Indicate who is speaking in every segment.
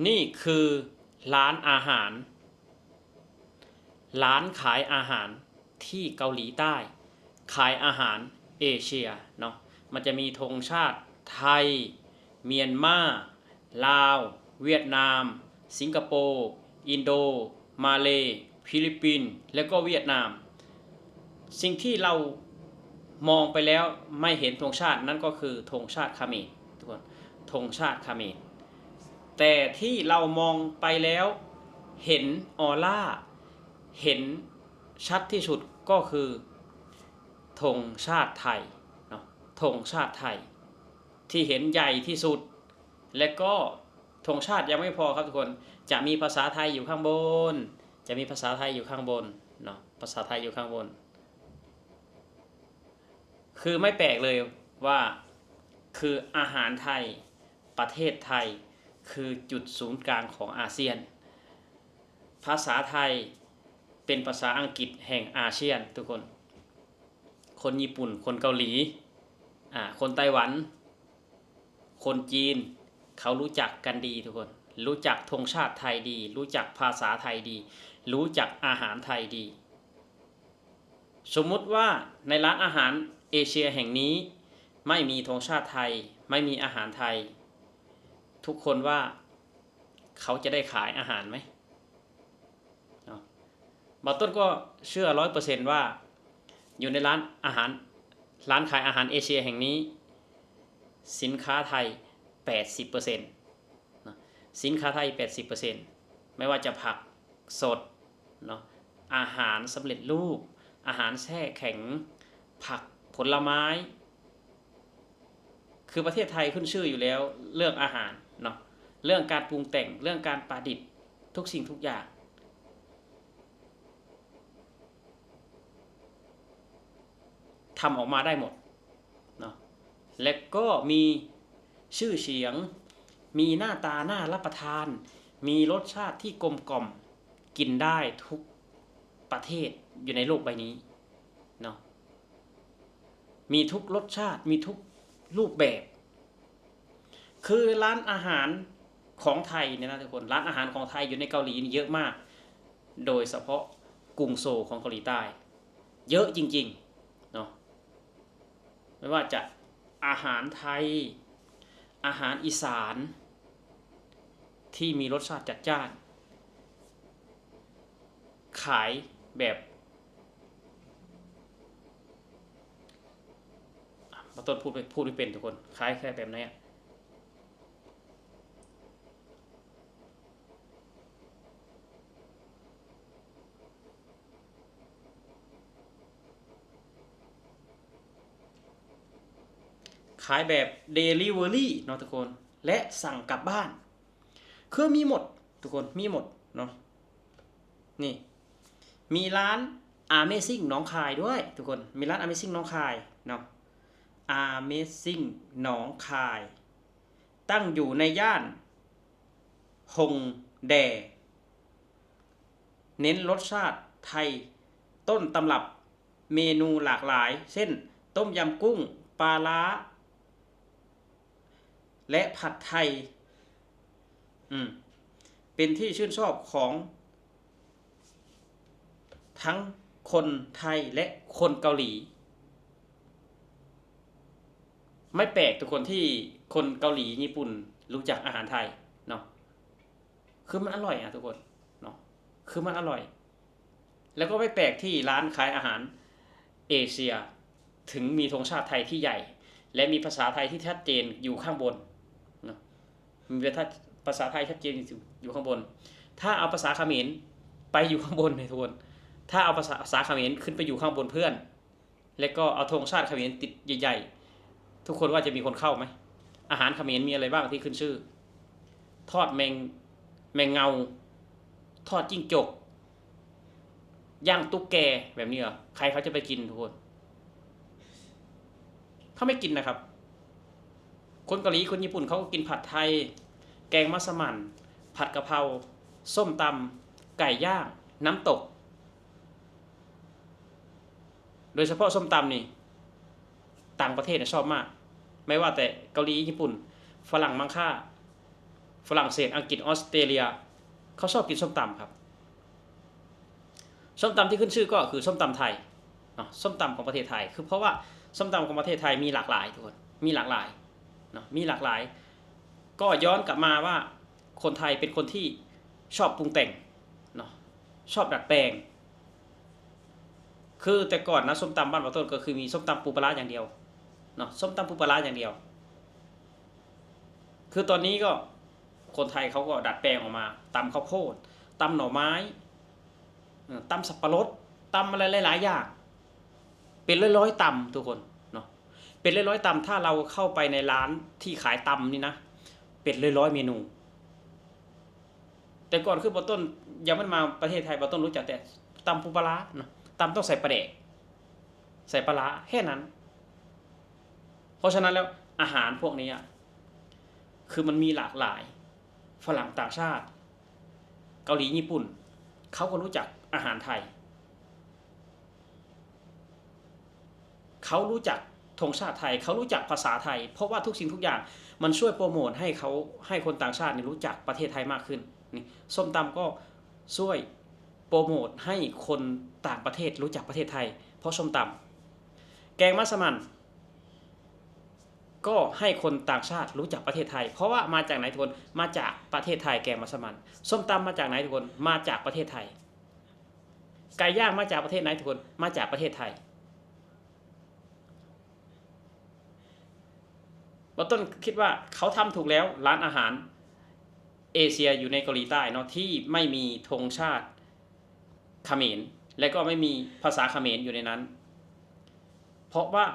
Speaker 1: นี่คือร้านอาหารร้านขายอาหารที่เกาหลีใต้ขายอาหารเอเชียเนาะมันจะมีธงชาติไทยเมียนมาลาวเวียดนามสิงคโปร์อินโดมาเลฟิลิปปินส์และก็เวียดนามสิ่งที่เรามองไปแล้วไม่เห็นธงชาตินั่นก็คือธงชาติเขมรทุกคนธงชาติเขมรแต่ที่เรามองไปแล้วเห็นออร่าเห็นชัดที่สุดก็คือธงชาติไทยเนาะธงชาติไทยที่เห็นใหญ่ที่สุดและก็ธงชาติยังไม่พอครับทุกคนจะมีภาษาไทยอยู่ข้างบนจะมีภาษาไทยอยู่ข้างบนเนาะภาษาไทยอยู่ข้างบนคือไม่แปลกเลยว่าคืออาหารไทยประเทศไทยคือจุดศูนย์กลางของอาเซียนภาษาไทยเป็นภาษาอังกฤษแห่งอาเซียนทุกคนคนญี่ปุ่นคนเกาหลีคนไต้หวันคนจีนเขารู้จักกันดีทุกคนรู้จักธงชาติไทยดีรู้จักภาษาไทยดีรู้จักอาหารไทยดีสมมุติว่าในร้านอาหารเอเชียแห่งนี้ไม่มีธงชาติไทยไม่มีอาหารไทยทุกคนว่าเขาจะได้ขายอาหารไหมบางต้นก็เชื่อ100%ว่าอยู่ในร้านอาหารร้านขายอาหารเอเชียแห่งนี้สินค้าไทย 80% นะสินค้าไทย 80% ไม่ว่าจะผักสดเนาะอาหารสำเร็จรูปอาหารแช่แข็งผักผลไม้คือประเทศไทยขึ้นชื่ออยู่แล้วเรื่องอาหารเนาะเรื่องการปรุงแต่งเรื่องการประดิษฐ์ทุกสิ่งทุกอย่างทำออกมาได้หมดเนาะและก็มีชื่อเสียงมีหน้าตาน่ารับประทานมีรสชาติที่กลมกล่อมกินได้ทุกประเทศอยู่ในโลกใบนี้เนาะมีทุกรสชาติมีทุกรูปแบบคือร้านอาหารของไทยเนี่ยนะทุกคนร้านอาหารของไทยอยู่ในเกาหลีนี่เยอะมากโดยเฉพาะกรุงโซลของเกาหลีใต้เยอะจริงๆเนาะไม่ว่าจะอาหารไทยอาหารอีสานที่มีรสชาติจัดจ้านขายแบบมาต้นพูดไม่เป็นทุกคนขายแค่แบบไหนขายแบบ Delivery เนาะทุกคนและสั่งกลับบ้านคือมีหมดทุกคนมีหมดเนาะนี่มีร้าน Amazing หนองคายด้วยทุกคนมีร้าน Amazing หนองคายเนาะ Amazing หนองคายตั้งอยู่ในย่านฮงแดเน้นรสชาติไทยต้นตำรับเมนูหลากหลายเช่นต้มยำกุ้งปลาล้าและผัดไทยเป็นที่ชื่นชอบของทั้งคนไทยและคนเกาหลีไม่แปลกทุกคนที่คนเกาหลีญี่ปุ่นรู้จักอาหารไทยเนาะคือมันอร่อยทุกคนเนาะคือมันอร่อยแล้วก็ไม่แปลกที่ร้านขายอาหารเอเชียถึงมีธงชาติไทยที่ใหญ่และมีภาษาไทยที่ชัดเจนอยู่ข้างบนเนาะมีภาษาไทยชัดเจนอยู่ข้างบนถ้าเอาภาษาเขมรไปอยู่ข้างบนในทุกคนถ้าเอาภาษาเขมรขึ้นไปอยู่ข้างบนเพื่อนแล้วก็เอาธงชาติเขมรติดใหญ่ๆทุกคนว่าจะมีคนเข้าไหมอาหารเขมรมีอะไรบ้างที่ขึ้นชื่อทอดแมงเงาทอดจิ้งจกย่างตุ๊กแกแบบนี้เหรอใครเขาจะไปกินทุกคนเขาไม่กินนะครับคนเกาหลีคนญี่ปุ่นเขาก็กินผัดไทยแกงมัสมั่นผัดกะเพราส้มตำไก่ย่างน้ำตกโดยเฉพาะส้มตำนี่ต่างประเทศชอบมากไม่ว่าแต่เกาหลีญี่ปุ่นฝรั่งมังค่า ฝรั่งเศสอังกฤษออสเตรเลียเขาชอบกินส้มตำครับส้มตำที่ขึ้นชื่อก็คือส้มตำไทยส้มตำของประเทศไทยคือเพราะว่าส้มตำของประเทศไทยมีหลากหลายทุกคนมีหลากหลายมีหลากหลายก็ย้อนกลับมาว่าคนไทยเป็นคนที่ชอบปรุงแต่งชอบดัดแปลงคือแต่ก่อนนะส้มตำบ้านบ่าวต้นก็คือมีส้มตำปูปลาร้าอย่างเดียวส้มตำปูปลาร้าอย่างเดียวคือตอนนี้ก็คนไทยเขาก็ดัดแปลงออกมาตำข้าวโพดตำหน่อไม้ตำสับปะรดตำอะไรหลายๆอย่างเป็นร้อยๆตำทุกคนเป็นร้อยๆตำถ้าเราเข้าไปในร้านที่ขายตำนี่นะเป็นร้อยๆเมนูแต่ก่อนคือบ่าวต้นยังไม่มาประเทศไทยบ่าวต้นรู้จักแต่ตำปูปลาร้าตำต้องใส่ปลาแดกใส่ปลาร้าแค่นั้นเพราะฉะนั้นแล้วอาหารพวกนี้คือมันมีหลากหลายฝรั่งต่างชาติเกาหลีญี่ปุ่นเขาก็รู้จักอาหารไทยเขารู้จักธงชาติไทยเขารู้จักภาษาไทยเพราะว่าทุกสิ่งทุกอย่างมันช่วยโปรโมทให้คนต่างชาติรู้จักประเทศไทยมากขึ้นนี่ส้มตำก็ช่วยโปรโมทให้คนต่างประเทศรู้จักประเทศไทยเพราะส้มตำแกงมัสมั่นก็ให้คนต่างชาติรู้จักประเทศไทยเพราะว่ามาจากไหนทุกคนมาจากประเทศไทยแกงมัสมั่นส้มตำมาจากไหนทุกคนมาจากประเทศไทยไก่ย่างมาจากประเทศไหนทุกคนมาจากประเทศไทยต้นคิดว่าเขาทำถูกแล้วร้านอาหารเอเชียอยู่ในเกาหลีใต้ที่ไม่มีธงชาติเขมรและก็ไม่มีภาษาเขมรอยู่ในนั้นเพราะว่า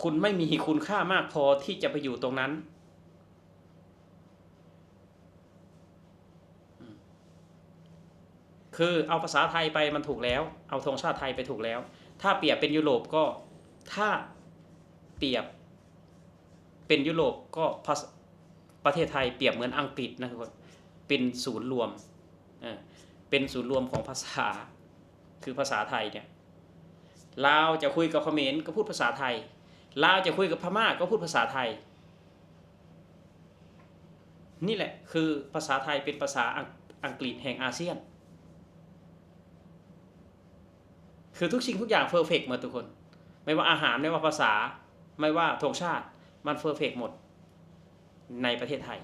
Speaker 1: คุณไม่มีคุณค่ามากพอที่จะไปอยู่ตรงนั้นคือเอาภาษาไทยไปมันถูกแล้วเอาธงชาติไทยไปถูกแล้วถ้าเปรียบเป็นยุโรปก็ถ้าเปรียบเป็นยุโรปก็ประเทศไทยเปรียบเหมือนอังกฤษนะครับเป็นศูนย์รวมเป็นศูนย์รวมของภาษาคือภาษาไทยเนี่ยลาวจะคุยกับเขมรก็พูดภาษาไทยลาวจะคุยกับพม่าก็พูดภาษาไทยนี่แหละคือภาษาไทยเป็นภาษาอังกฤษแห่งอาเซียนคือทุกสิ่งทุกอย่างเพอร์เฟกต์หมดทุกคนไม่ว่าอาหารไม่ว่าภาษาไม่ว่าธงชาติมันเพอร์เฟกต์หมดในประเทศไทย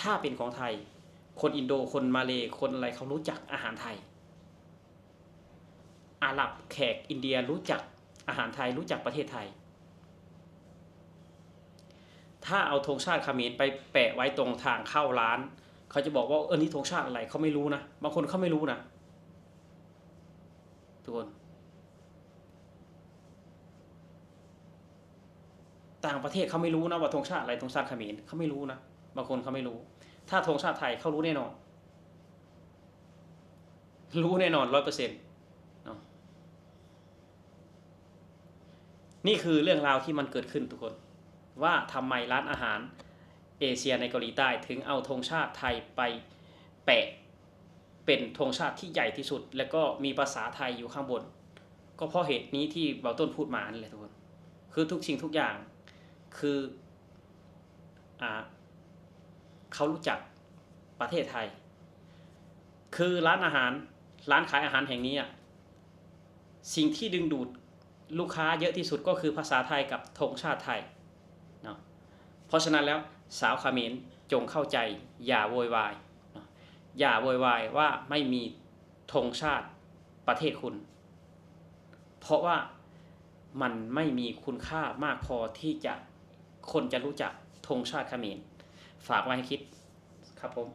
Speaker 1: ถ้าเป็นของไทยคนอินโดคนมาเลคนอะไรเขารู้จักอาหารไทยอาหรับแขกอินเดียรู้จักอาหารไทยรู้จักประเทศไทยถ้าเอาธงชาติเขมรไปแปะไว้ตรงทางเข้าร้านเขาจะบอกว่านี่ธงชาติอะไรเขาไม่รู้นะบางคนเขาไม่รู้นะทุกคนต่างประเทศเขาไม่รู้นะว่าธงชาติอะไรธงชาติเขมรเขาไม่รู้นะบางคนเขาไม่รู้ถ้าธงชาติไทยเขารู้แน่นอนรู้แน่นอน100%นี่คือเรื่องราวที่มันเกิดขึ้นทุกคนว่าทำไมร้านอาหารเอเชียในเกาหลีใต้ถึงเอาธงชาติไทยไปแปะเป็นธงชาติที่ใหญ่ที่สุดแล้วก็มีภาษาไทยอยู่ข้างบนก็เพราะเหตุนี้ที่เบาต้นพูดมานั่นแหละทุกคนคือทุกสิ่งทุกอย่างคือเขารู้จักประเทศไทยคือร้านอาหารร้านขายอาหารแห่งนี้สิ่งที่ดึงดูดลูกค้าเยอะที่สุดก็คือภาษาไทยกับธงชาติไทยเนาะเพราะฉะนั้นแล้วสาวเขมรจงเข้าใจอย่าโวยวายอย่าโวยวายว่าไม่มีธงชาติประเทศคุณเพราะว่ามันไม่มีคุณค่ามากพอที่จะคนจะรู้จักธงชาติเขมรฝากไว้ให้คิดครับผม